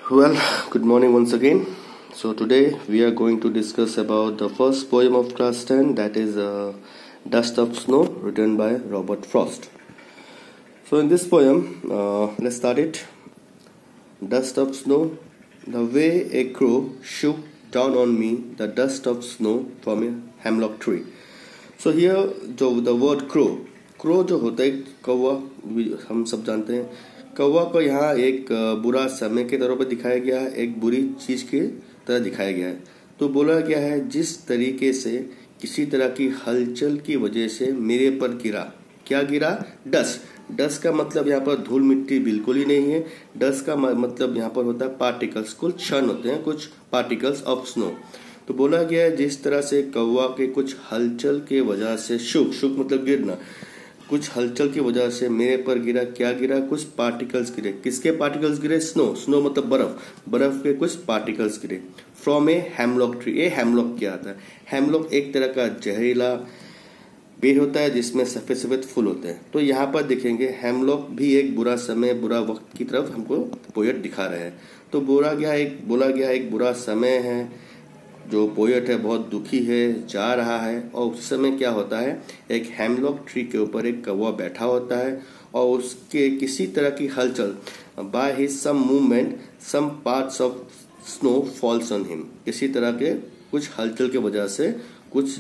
Well, good morning once again. So today we are going to discuss about the first poem of class 10, that is Dust of Snow, written by Robert Frost. So in this poem, let's start it. Dust of snow, the way a crow shook down on me the dust of snow from a hemlock tree. So here the word crow जो होता है कौवा, हम सब जानते हैं कौवा को यहाँ एक बुरा समय के तौर पर दिखाया गया है, एक बुरी चीज की तरह दिखाया गया है। तो बोला गया है जिस तरीके से किसी तरह की हलचल की वजह से मेरे पर गिरा, क्या गिरा? डस्ट का मतलब यहाँ पर धूल मिट्टी बिल्कुल ही नहीं है। डस्ट का मतलब यहाँ पर होता है पार्टिकल्स, कुछ क्षण होते हैं, कुछ पार्टिकल्स ऑफ स्नो। तो बोला गया है जिस तरह से कौवा के कुछ हलचल के वजह से शुक मतलब गिरना, कुछ हलचल की वजह से मेरे पर गिरा, क्या गिरा? कुछ पार्टिकल्स गिरे। किसके पार्टिकल्स गिरे? स्नो मतलब बर्फ के कुछ पार्टिकल्स गिरे। From a hemlock tree. A hemlock क्या आता है? हेमलॉक एक तरह का जहरीला पेड़ होता है जिसमें सफेद सफेद फूल होते हैं। तो यहाँ पर देखेंगे हेमलॉक भी एक बुरा समय, बुरा वक्त की तरफ हमको पोएट दिखा रहे हैं। तो बोला गया एक बुरा समय है, जो पोएट है बहुत दुखी है, जा रहा है, और उस समय क्या होता है, एक हेमलॉक ट्री के ऊपर एक कौवा बैठा होता है और उसके किसी तरह की हलचल, by his some movement some parts of snow falls on him, किसी तरह के कुछ हलचल की वजह से कुछ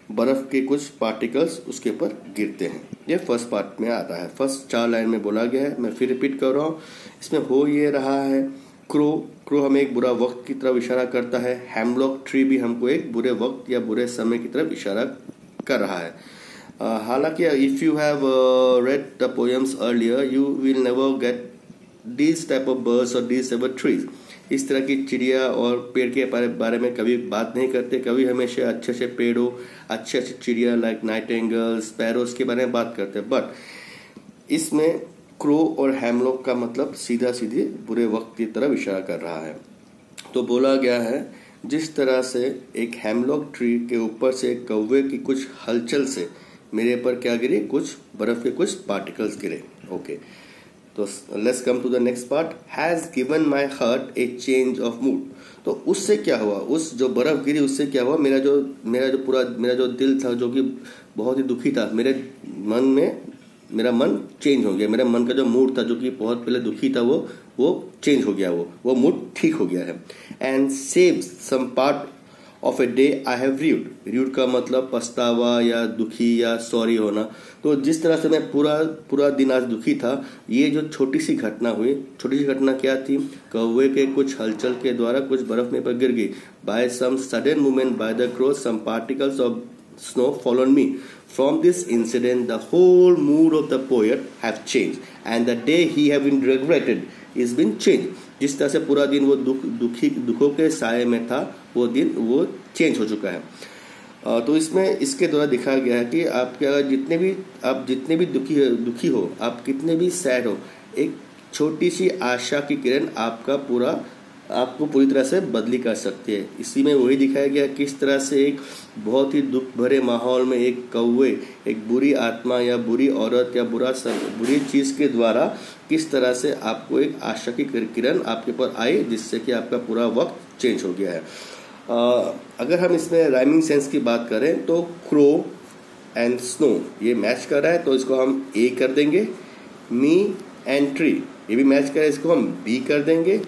बर्फ के कुछ पार्टिकल्स उसके ऊपर गिरते हैं। ये फर्स्ट पार्ट में आता है, फर्स्ट 4 लाइन में बोला गया है। मैं फिर रिपीट कर रहा हूँ। इसमें हो ये रहा है क्रो हमें एक बुरा वक्त की तरफ इशारा करता है। हेमलॉक ट्री भी हमको एक बुरे वक्त या बुरे समय की तरफ इशारा कर रहा है। हालांकि if you have read the poems earlier you will never get this type of birds और दिस टाइप ऑफ ट्रीज। इस तरह की चिड़िया और पेड़ के बारे में कभी बात नहीं करते। कभी हमेशा अच्छे से पेड़ों, अच्छे चिड़िया लाइक नाइटिंगेल्स, स्पैरोज के बारे में बात करते हैं। बट इसमें क्रो और हेमलॉक का मतलब सीधा सीधे बुरे वक्त की तरफ इशारा कर रहा है। तो बोला गया है जिस तरह से एक हेमलॉक ट्री के ऊपर से कौवे की कुछ हलचल से मेरे पर क्या गिरे, कुछ बर्फ के कुछ पार्टिकल्स गिरे। ओके, तो let's come to the next part. Has given my heart a change of mood. तो उससे क्या हुआ, उस जो बर्फ गिरी उससे क्या हुआ, मेरा जो दिल था जो कि बहुत ही दुखी था, मेरा मन चेंज हो गया। मेरा मन का जो मूड था जो कि बहुत पहले दुखी था वो चेंज हो गया, वो मूड ठीक हो गया है। And save some part of a day I have rued का मतलब पछतावा या दुखी या सॉरी होना। तो जिस तरह से मैं पूरा दिन आज दुखी था, ये जो छोटी सी घटना क्या थी, कौवे के कुछ हलचल के द्वारा कुछ बर्फ मेरे पर गिर गई। By some sudden movement by the crow some particles of snow fall on me. From this incident, the whole mood of the poet have changed, and the day he have been regretted is been changed. जिस तरह से पूरा दिन वो दुखों के साये में था, वो दिन वो चेंज हो चुका है। तो इसमें इसके द्वारा दिखाया गया है कि आपके अगर जितने भी दुखी हो, आप कितने भी सैड हो, एक छोटी सी आशा की किरण आपको पूरी तरह से बदली कर सकती है। इसी में वही दिखाया गया किस तरह से एक बहुत ही दुख भरे माहौल में एक कौवे, एक बुरी आत्मा या बुरी औरत या बुरी चीज के द्वारा किस तरह से आपको एक आशा की किरण आपके ऊपर आई, जिससे कि आपका पूरा वक्त चेंज हो गया है। अगर हम इसमें राइमिंग सेंस की बात करें तो क्रो एंड स्नो ये मैच कर रहा है, तो इसको हम ए कर देंगे। मी एंड ट्री ये भी मैच कर रहा है, इसको हम बी कर देंगे।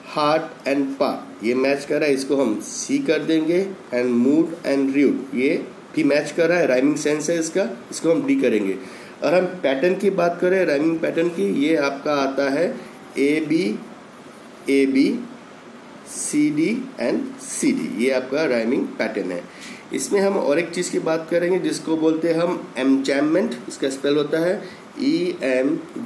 हार्ट एंड पा ये मैच कर रहा है, इसको हम सी कर देंगे। एंड मूड एंड रीड ये भी मैच कर रहा है, राइमिंग सेंस है इसको हम डी करेंगे। और हम पैटर्न की बात करें, राइमिंग पैटर्न की, ये आपका आता है A B C D and C D, ये आपका राइमिंग पैटर्न है। इसमें हम और एक चीज की बात करेंगे जिसको बोलते हैं हम एमजैममेंट। इसका स्पेल होता है EMJAMBMENT।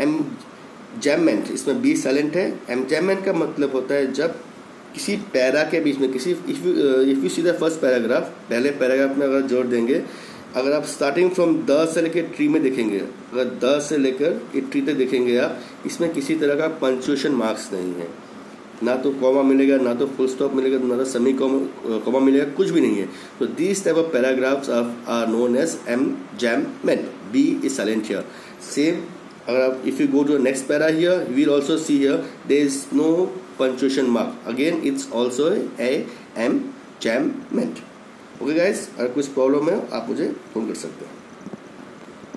एमजैममेंट, इसमें बी साइलेंट है। एमजैममेंट का मतलब होता है जब किसी पैरा के बीच में if you see the first paragraph, पहले पैराग्राफ में अगर जोड़ देंगे, अगर आप स्टार्टिंग फ्रॉम द से लेकर ट्री में देखेंगे, अगर द से लेकर ये ट्री तक देखेंगे आप, इसमें किसी तरह का पंक्चुएशन मार्क्स नहीं है, ना तो कॉमा मिलेगा, ना तो फुल स्टॉप मिलेगा, ना तो सेमी कॉमा मिलेगा, कुछ भी नहीं है। तो this type of paragraphs are known as एमजैममेंट। B is silent here. Same अगर आप if you go to next para here, you will also see here there is no punctuation mark. Again it's also a enchantment. Okay guys, अगर कुछ problem है आप मुझे phone कर सकते हैं.